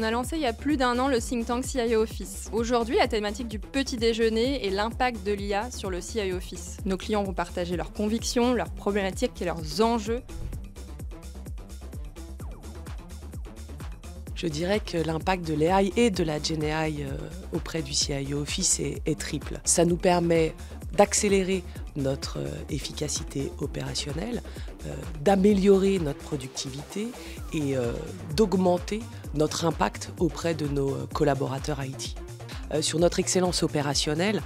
On a lancé il y a plus d'1 an le think tank CIO Office. Aujourd'hui, la thématique du petit déjeuner est l'impact de l'IA sur le CIO Office. Nos clients vont partager leurs convictions, leurs problématiques et leurs enjeux. Je dirais que l'impact de l'AI et de la GenAI auprès du CIO Office est triple. Ça nous permet d'accélérer notre efficacité opérationnelle, d'améliorer notre productivité et d'augmenter notre impact auprès de nos collaborateurs IT. Sur notre excellence opérationnelle,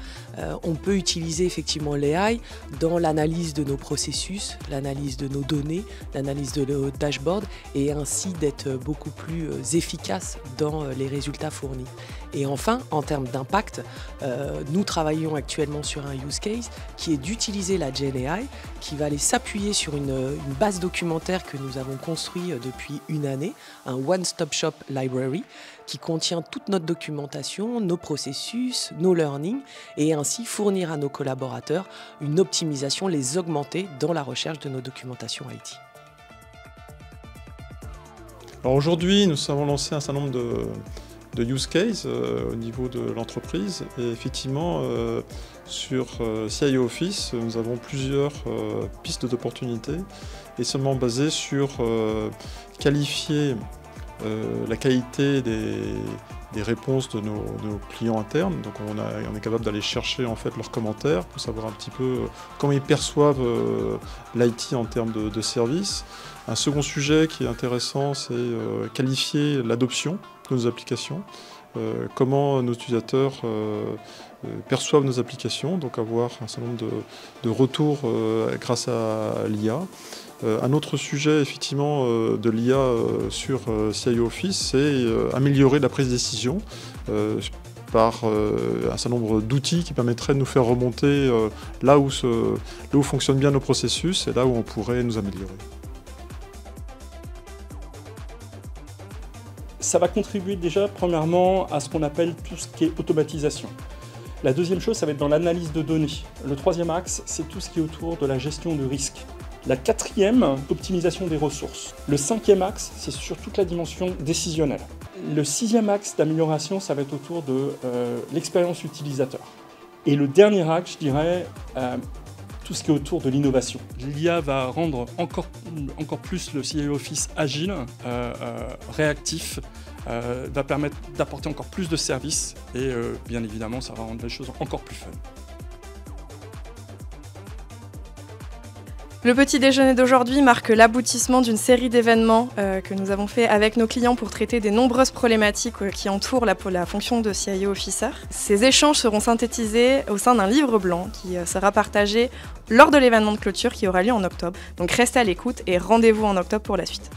on peut utiliser effectivement l'AI dans l'analyse de nos processus, l'analyse de nos données, l'analyse de nos dashboards et ainsi d'être beaucoup plus efficace dans les résultats fournis. Et enfin, en termes d'impact, nous travaillons actuellement sur un use case qui est d'utiliser la GenAI, qui va aller s'appuyer sur une base documentaire que nous avons construite depuis une année, un one-stop shop library, qui contient toute notre documentation, nos processus, nos learnings, et ainsi fournir à nos collaborateurs une optimisation, les augmenter dans la recherche de nos documentations IT. Alors aujourd'hui, nous avons lancé un certain nombre de use cases au niveau de l'entreprise, et effectivement, sur CIO Office, nous avons plusieurs pistes d'opportunités, et seulement basées sur qualifier la qualité des réponses de nos clients internes. Donc on est capable d'aller chercher en fait leurs commentaires pour savoir un petit peu comment ils perçoivent l'IT en termes de services. Un second sujet qui est intéressant, c'est qualifier l'adoption de nos applications. Comment nos utilisateurs perçoivent nos applications, donc avoir un certain nombre de retours grâce à l'IA. Un autre sujet effectivement de l'IA sur CIO Office, c'est améliorer la prise de décision par un certain nombre d'outils qui permettraient de nous faire remonter là où fonctionnent bien nos processus et là où on pourrait nous améliorer. Ça va contribuer déjà premièrement à ce qu'on appelle tout ce qui est automatisation. La deuxième chose, ça va être dans l'analyse de données. Le troisième axe, c'est tout ce qui est autour de la gestion de risque. La quatrième, optimisation des ressources. Le cinquième axe, c'est sur toute la dimension décisionnelle. Le sixième axe d'amélioration, ça va être autour de l'expérience utilisateur. Et le dernier axe, je dirais, tout ce qui est autour de l'innovation. L'IA va rendre encore plus le CIO Office agile, réactif, va permettre d'apporter encore plus de services et bien évidemment, ça va rendre les choses encore plus fun. Le petit déjeuner d'aujourd'hui marque l'aboutissement d'une série d'événements que nous avons fait avec nos clients pour traiter des nombreuses problématiques qui entourent la fonction de CIO Officer. Ces échanges seront synthétisés au sein d'un livre blanc qui sera partagé lors de l'événement de clôture qui aura lieu en octobre. Donc restez à l'écoute et rendez-vous en octobre pour la suite.